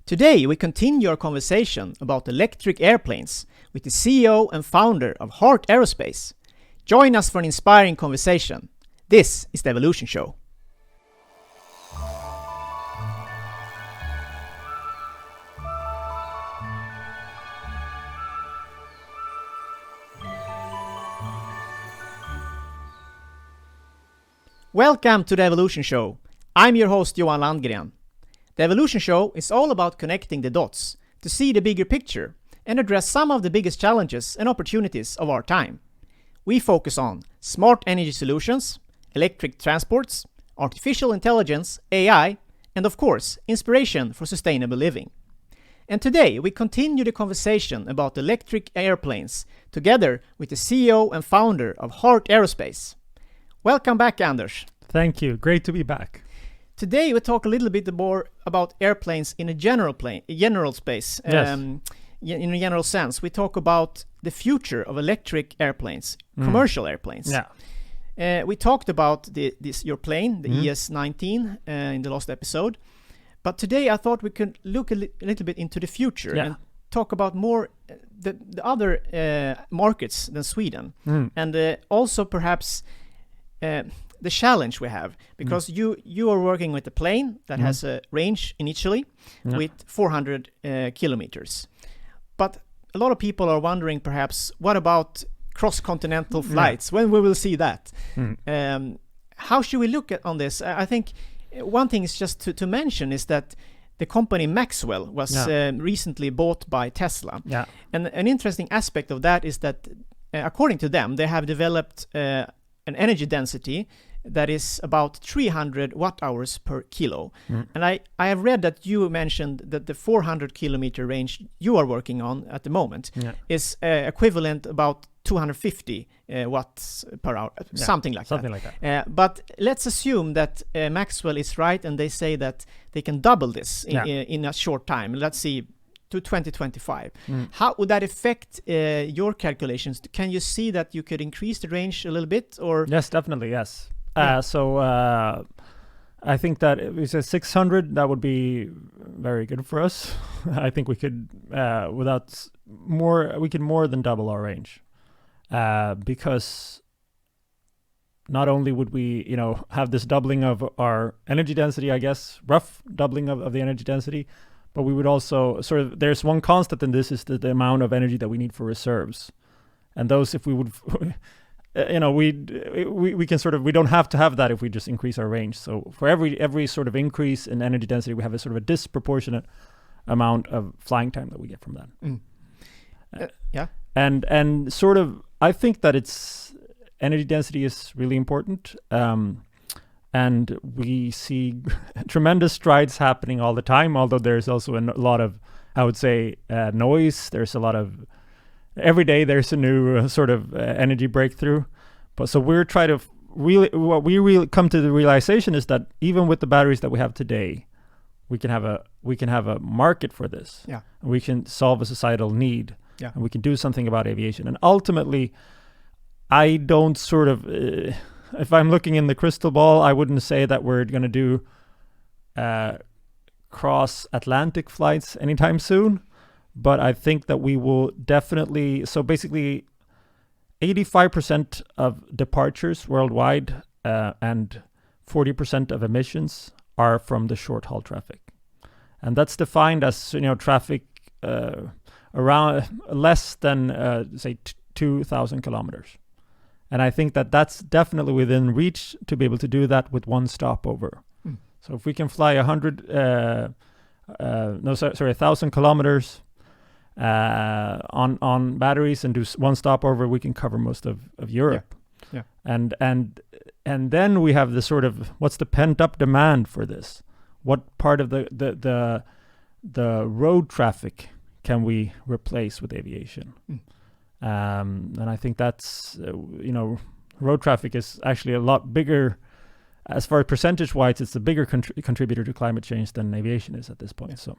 Today we continue our conversation about electric airplanes with the CEO and founder of Heart Aerospace. Join us for an inspiring conversation. This is the Evolution Show. Welcome to the Evolution Show. I'm your host Johan Landgren. The Evolution Show is all about connecting the dots to see the bigger picture and address some of the biggest challenges and opportunities of our time. We focus on smart energy solutions, electric transports, artificial intelligence, AI, and of course, inspiration for sustainable living. And today we continue the conversation about electric airplanes together with the CEO and founder of Heart Aerospace. Welcome back, Anders. Thank you. Great to be back. Today we talk a little bit more about airplanes in a general space. Yes. In a general sense, we talk about the future of electric airplanes, commercial airplanes. Yeah. We talked about your plane, the ES-19, in the last episode. But today I thought we could look a little bit into the future and talk about more the other markets than Sweden, and also perhaps the challenge we have, because you are working with a plane that has a range initially with 400 kilometers. But a lot of people are wondering perhaps, what about cross-continental flights? When we will see that? How should we look on this? I think one thing is just to mention is that the company Maxwell was recently bought by Tesla. Yeah. And an interesting aspect of that is that, according to them, they have developed an energy density that is about 300 watt hours per kilo. And I have read that you mentioned that the 400 kilometer range you are working on at the moment is equivalent about 250 watts per hour, something like that. But let's assume that Maxwell is right and they say that they can double this in a short time. Let's see, to 2025. How would that affect your calculations? Can you see that you could increase the range a little bit? Or yes, definitely, yes. So I think that if we say 600, that would be very good for us. I think we could, we could more than double our range, because not only would we, have this doubling of our energy density, I guess, rough doubling of the energy density, but we would also there's one constant in this, is the amount of energy that we need for reserves. And those, if we would, we can we don't have to have that if we just increase our range. So for every sort of increase in energy density, we have a sort of a disproportionate amount of flying time that we get from that. And sort of, I think that energy density is really important. And we see tremendous strides happening all the time, although there's also a lot of, I would say, noise. There's a lot of, every day there's a new sort of energy breakthrough. But so we're trying to what we really come to the realization is that even with the batteries that we have today, we can have a market for this. Yeah. And we can solve a societal need. Yeah. And we can do something about aviation. And ultimately, I don't sort of... if I'm looking in the crystal ball, I wouldn't say that we're going to do cross-Atlantic flights anytime soon, but I think that we will definitely... So basically, 85% of departures worldwide and 40% of emissions are from the short-haul traffic. And that's defined as, traffic around less than, say, 2,000 kilometers. And I think that that's definitely within reach to be able to do that with one stopover. So if we can fly 1,000 kilometers on batteries and do one stopover, we can cover most of Europe. Yeah. And then we have the sort of, what's the pent up demand for this? What part of the road traffic can we replace with aviation? And I think that's, road traffic is actually a lot bigger, as far as percentage-wise, it's a bigger contributor to climate change than aviation is at this point. Yeah. So,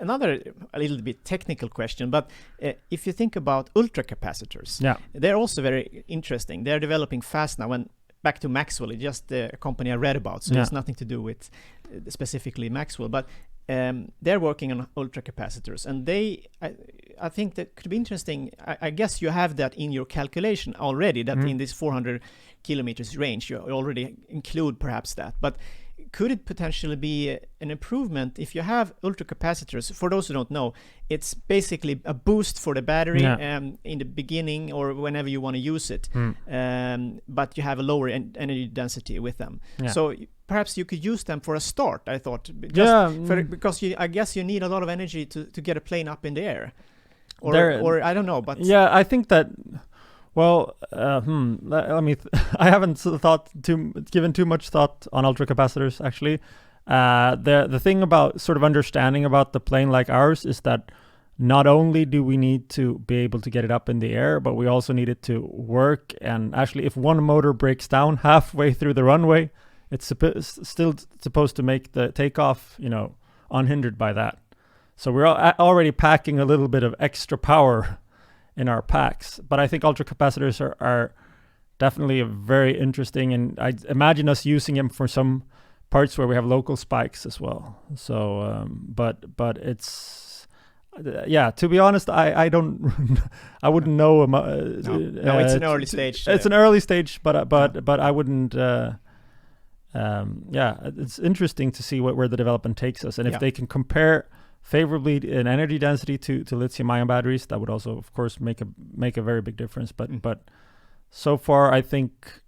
another a little bit technical question, but if you think about ultracapacitors, they're also very interesting. They're developing fast now. When back to Maxwell, it's just a company I read about, so it's nothing to do with specifically Maxwell. But they're working on ultracapacitors, and I think that could be interesting. I guess you have that in your calculation already, that in this 400 kilometers range you already include perhaps that. But could it potentially be an improvement if you have ultracapacitors? For those who don't know, it's basically a boost for the battery in the beginning or whenever you want to use it, but you have a lower energy density with them. So perhaps you could use them for a start, I thought, because I guess you need a lot of energy to get a plane up in the air, or I don't know, but I think that. Well, let me. I haven't given too much thought on ultracapacitors actually. The thing about sort of understanding about the plane like ours is that not only do we need to be able to get it up in the air, but we also need it to work. And actually, if one motor breaks down halfway through the runway, it's still supposed to make the takeoff, unhindered by that. So we're already packing a little bit of extra power in our packs. But I think ultracapacitors are definitely very interesting, and I imagine us using them for some parts where we have local spikes as well. So, but it's to be honest, I don't, I wouldn't know. No, it's an early stage. It's an early stage, but I wouldn't. It's interesting to see where the development takes us, and if they can compare favorably in energy density to lithium-ion batteries, that would also, of course, make a very big difference. But so far, I think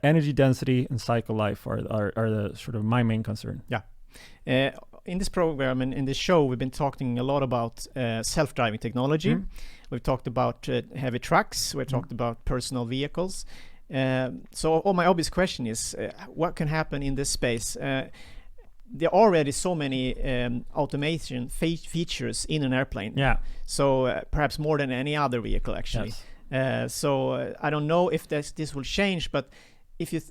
energy density and cycle life are the sort of my main concern. In this program and in this show, we've been talking a lot about self-driving technology. We've talked about heavy trucks. We've talked about personal vehicles. So my obvious question is, what can happen in this space? There are already so many automation features in an airplane. So perhaps more than any other vehicle, actually. So I don't know if this will change, but if you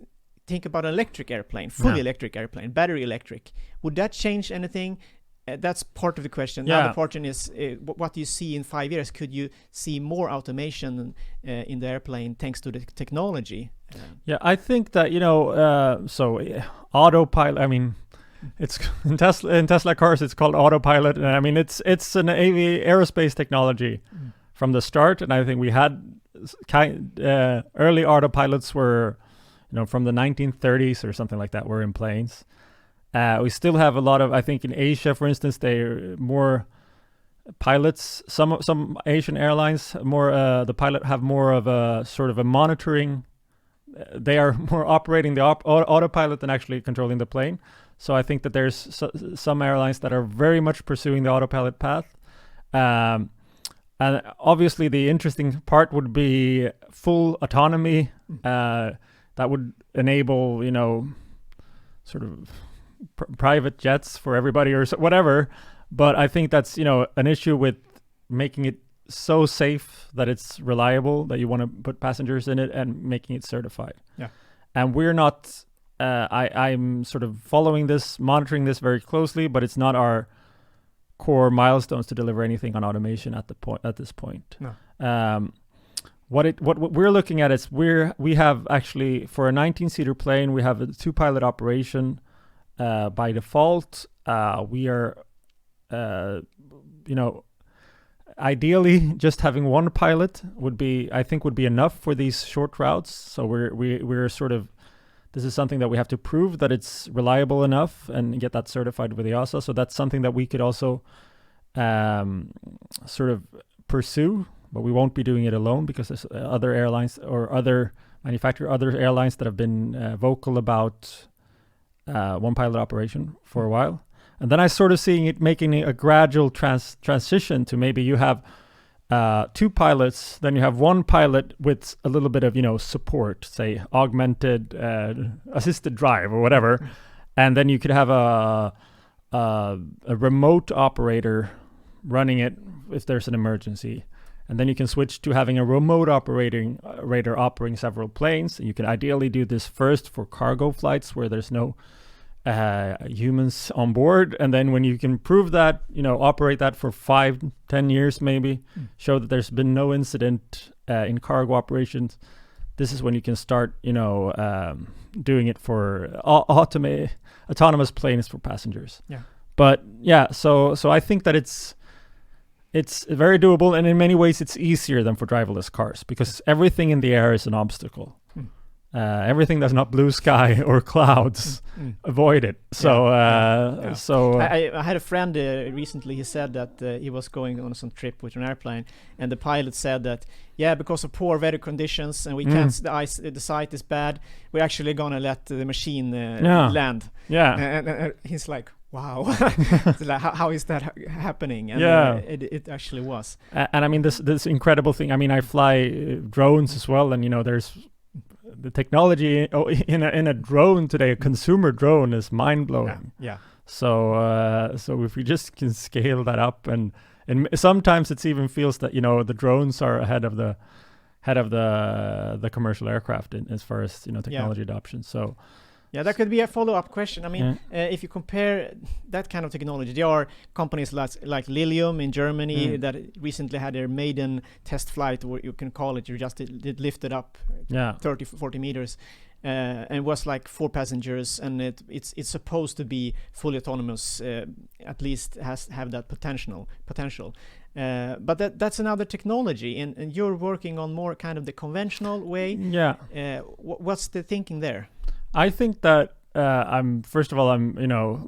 think about an electric airplane, fully electric airplane, battery electric, would that change anything? That's part of the question. The other part is, what do you see in 5 years? Could you see more automation in the airplane thanks to the technology? I think that, so autopilot, I mean, it's in Tesla cars, it's called Autopilot. And I mean, it's an aerospace technology from the start. And I think we had early autopilots were, from the 1930s or something like that, were in planes. We still have a lot of, I think in Asia, for instance, they're more pilots. Some Asian airlines, the pilot have more of a sort of a monitoring. They are more operating the autopilot than actually controlling the plane. So I think that there's some airlines that are very much pursuing the autopilot path. And obviously the interesting part would be full autonomy. That would enable, sort of private jets for everybody or whatever. But I think that's, an issue with making it so safe that it's reliable, that you want to put passengers in it and making it certified. And we're not... I'm sort of monitoring this very closely, but it's not our core milestones to deliver anything on automation at this point. What we're looking at is we have actually, for a 19-seater plane, we have a 2-pilot operation. By default, we are, ideally just having one pilot would be enough for these short routes. So we're sort of, this is something that we have to prove that it's reliable enough and get that certified with EASA. So that's something that we could also sort of pursue, but we won't be doing it alone because there's other airlines or other airlines that have been vocal about one pilot operation for a while. And then I sort of seeing it making a gradual transition to maybe you have 2 pilots, then you have 1 pilot with a little bit of, support, say augmented assisted drive or whatever. And then you could have a remote operator running it if there's an emergency. And then you can switch to having a remote operator operating several planes. And you can ideally do this first for cargo flights where there's no humans on board. And then when you can prove that, operate that for 5-10 years maybe, show that there's been no incident in cargo operations, this is when you can start, doing it for autonomous planes for passengers. But yeah, so I think that it's very doable, and in many ways it's easier than for driverless cars because everything in the air is an obstacle. Everything that's not blue sky or clouds, avoid it. So, so I had a friend recently. He said that he was going on some trip with an airplane, and the pilot said that because of poor weather conditions and we can't, the sight is bad. We're actually gonna let the machine land. Yeah, and he's like, wow, like, how is that happening? And it actually was. And I mean this incredible thing. I mean, I fly drones as well, and there's the technology in a drone today, a consumer drone, is mind blowing. Yeah. So if we just can scale that up, and sometimes it even feels that the drones are ahead of the commercial aircraft as far as technology adoption. So. Yeah, that could be a follow-up question. I mean, if you compare that kind of technology, there are companies like Lilium in Germany that recently had their maiden test flight, or you can call it, you just did lift it up 30, 40 meters, and it was like 4 passengers, and it's supposed to be fully autonomous, at least have that potential. But that's another technology, and you're working on more kind of the conventional way. Yeah. What's the thinking there? I think that I'm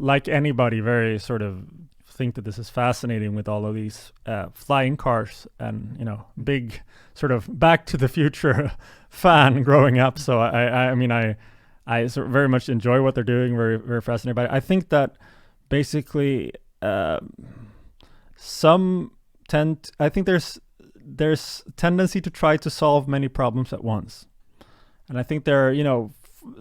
like anybody, very sort of think that this is fascinating with all of these flying cars, and big sort of Back to the Future fan growing up. So I sort of very much enjoy what they're doing. Very, very fascinated by it. I think that basically I think there's tendency to try to solve many problems at once, and I think there are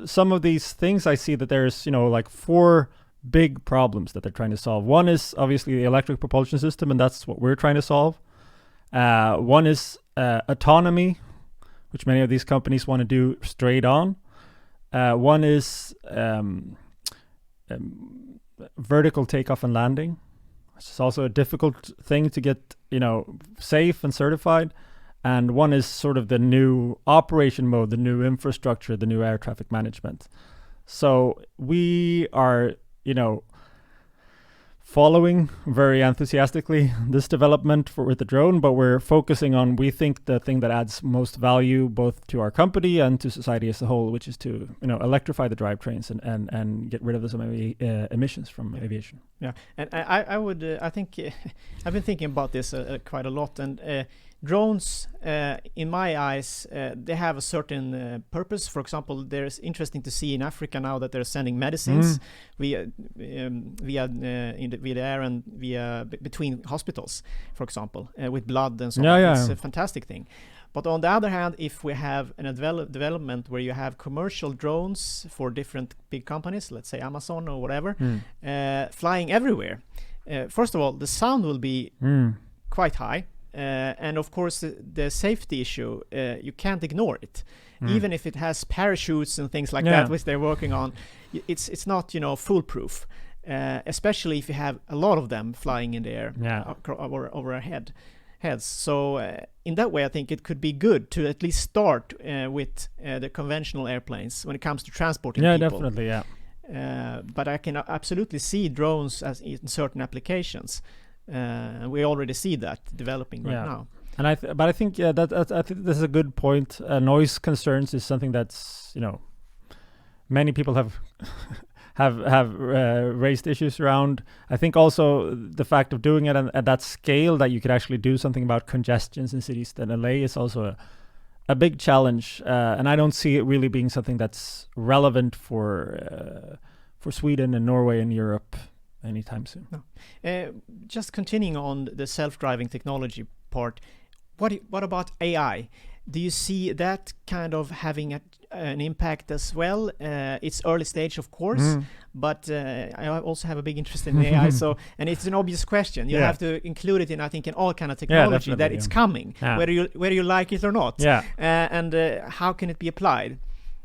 some of these things I see that there's like 4 big problems that they're trying to solve. One is obviously the electric propulsion system, and that's what we're trying to solve. One is autonomy, which many of these companies want to do straight on. One is vertical takeoff and landing, which is also a difficult thing to get safe and certified. And one is sort of the new operation mode, the new infrastructure, the new air traffic management. So we are, following very enthusiastically this development with the drone, but we're focusing on, we think, the thing that adds most value both to our company and to society as a whole, which is to electrify the drivetrains and get rid of some emissions from aviation. Yeah, and I think I've been thinking about this quite a lot, and drones, in my eyes, they have a certain purpose. For example, there's interesting to see in Africa now that they're sending medicines via the air and between hospitals, for example, with blood and so on. It's a fantastic thing. But on the other hand, if we have a development where you have commercial drones for different big companies, let's say Amazon or whatever, flying everywhere, first of all, the sound will be quite high. And of course, the safety issue, you can't ignore it. Even if it has parachutes and things like that, which they're working on, it's not foolproof. Especially if you have a lot of them flying in the air over our heads. So in that way, I think it could be good to at least start with the conventional airplanes when it comes to transporting people. Definitely, but I can absolutely see drones as in certain applications. We already see that developing right now. And I think I think this is a good point. Noise concerns is something that's many people have raised issues around. I think also the fact of doing it at that scale, that you could actually do something about congestions in cities than LA, is also a big challenge. And I don't see it really being something that's relevant for Sweden and Norway and Europe anytime soon. No. Just continuing on the self-driving technology part, what about AI? Do you see that kind of having an impact as well? It's early stage, of course, but I also have a big interest in AI. And it's an obvious question. You have to include it in all kind of technology that it's coming, whether you like it or not. And how can it be applied?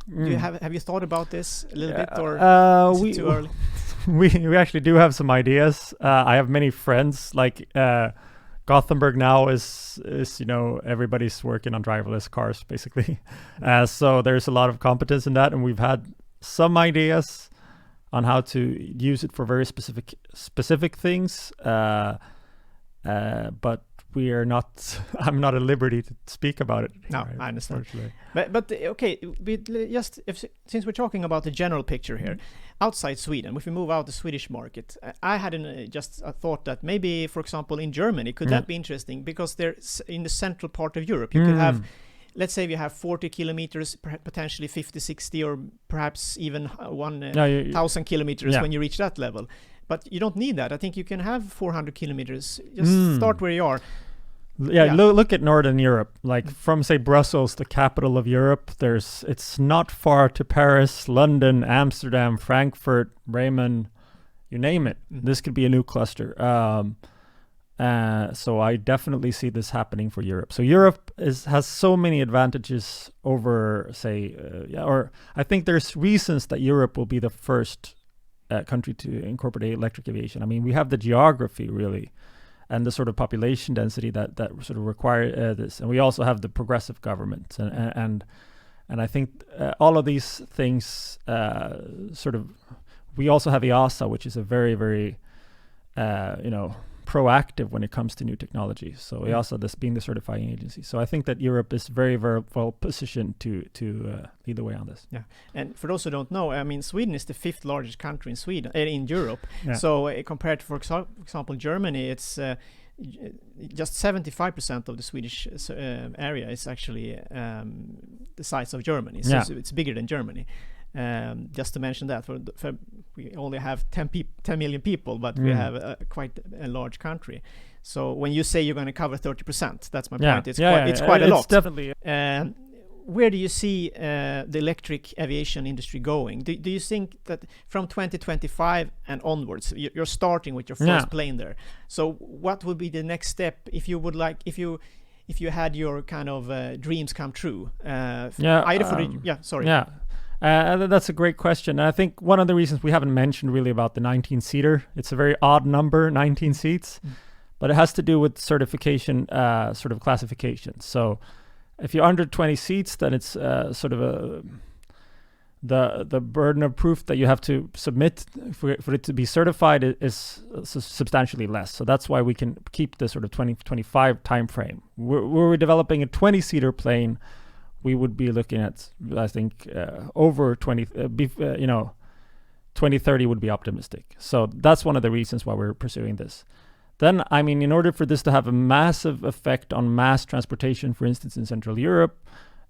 Do you have you thought about this a little bit, or is it too early? We actually do have some ideas. I have many friends, like Gothenburg now is everybody's working on driverless cars basically. So there's a lot of competence in that, and we've had some ideas. on how to use it for very specific things. But we are not. I'm not at liberty to speak about it. No, I understand. But okay, since we're talking about the general picture here, outside Sweden, if we move out the Swedish market, I had just a thought that maybe, for example, in Germany, could that be interesting? Because they're in the central part of Europe. You could have, let's say, you have 40 kilometers, potentially 50, 60, or perhaps even 1,000 kilometers when you reach that level. But you don't need that. I think you can have 400 kilometers. Just start where you are. Look at Northern Europe. Like from, say, Brussels, the capital of Europe, it's not far to Paris, London, Amsterdam, Frankfurt, Bremen, you name it. This could be a new cluster. So I definitely see this happening for Europe. So Europe has so many advantages over, say, or I think there's reasons that Europe will be the first country to incorporate electric aviation. I mean, we have the geography really, and the sort of population density that sort of require this, and we also have the progressive government, and I think all of these things sort of. We also have EASA, which is a very, very proactive when it comes to new technology. So EASA, this being the certifying agency. So I think that Europe is very, very well positioned to lead the way on this. Yeah, and for those who don't know, I mean, Sweden is the 5th largest country in Europe. Yeah. So compared to, for example, Germany, it's just 75% of the Swedish area is actually the size of Germany. So it's bigger than Germany. Just to mention that, we only have 10 million people, but we have quite a large country. So when you say you're going to cover 30%, that's my point. It's quite a lot. Definitely. Where do you see the electric aviation industry going? Do you think that from 2025 and onwards, you're starting with your first plane there? So what would be the next step if you would like, if you had your kind of dreams come true? That's a great question. And I think one of the reasons we haven't mentioned really about the 19-seater, it's a very odd number, 19 seats, but it has to do with certification, sort of classification. So if you're under 20 seats, then it's sort of the burden of proof that you have to submit for it to be certified is substantially less. So that's why we can keep the sort of 2025 time frame. We're developing a 20-seater plane. We would be looking at, I think, over 2030 would be optimistic. So that's one of the reasons why we're pursuing this. Then, I mean, in order for this to have a massive effect on mass transportation, for instance, in Central Europe,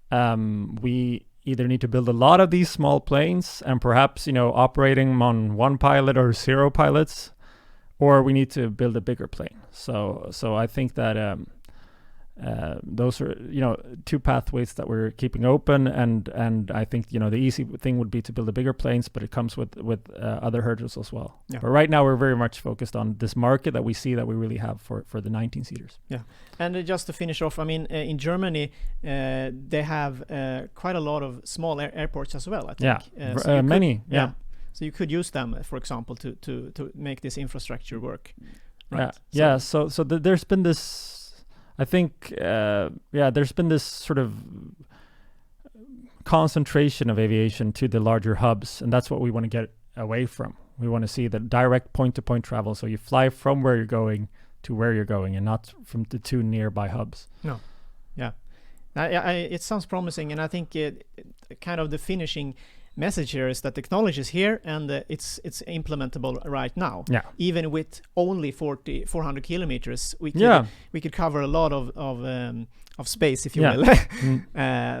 we either need to build a lot of these small planes and perhaps, operating on one pilot or 0 pilots, or we need to build a bigger plane. So I think that those are two pathways that we're keeping open, and I think the easy thing would be to build a bigger planes, but it comes with other hurdles as well. Yeah. But right now we're very much focused on this market that we see that we really have for the 19-seaters. Yeah, and just to finish off, I mean, in Germany they have quite a lot of small airports as well, I think. So many. So you could use them, for example, to make this infrastructure work. Right? So there's been this. I think, there's been this sort of concentration of aviation to the larger hubs, and that's what we want to get away from. We want to see the direct point-to-point travel, so you fly from where you're going to where you're going, and not from the two nearby hubs. No, it sounds promising, and I think kind of the finishing message here is that technology is here and it's implementable right now. Yeah. Even with only 400 kilometers, we could cover a lot of space, if you will.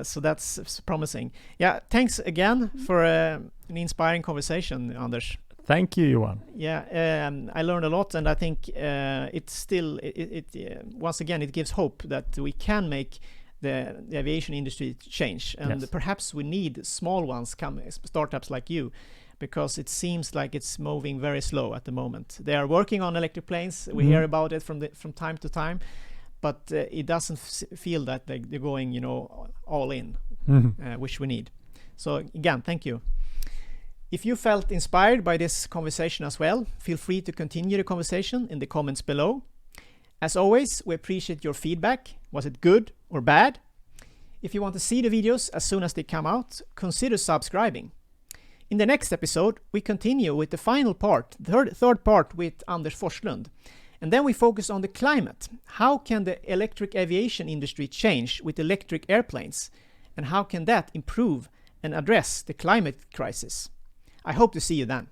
So that's promising. Yeah. Thanks again for an inspiring conversation, Anders. Thank you, Johan. Yeah. I learned a lot, and I think it's still once again it gives hope that we can make the aviation industry change, and perhaps we need small ones startups like you, because it seems like it's moving very slow at the moment. They are working on electric planes. We hear about it from time to time, but it doesn't feel that they're going all in, which we need. So again, thank you. If you felt inspired by this conversation as well, feel free to continue the conversation in the comments below. As always, we appreciate your feedback. Was it good or bad? If you want to see the videos as soon as they come out, consider subscribing. In the next episode, we continue with the final part, third part with Anders Forslund. And then we focus on the climate. How can the electric aviation industry change with electric airplanes? And how can that improve and address the climate crisis? I hope to see you then.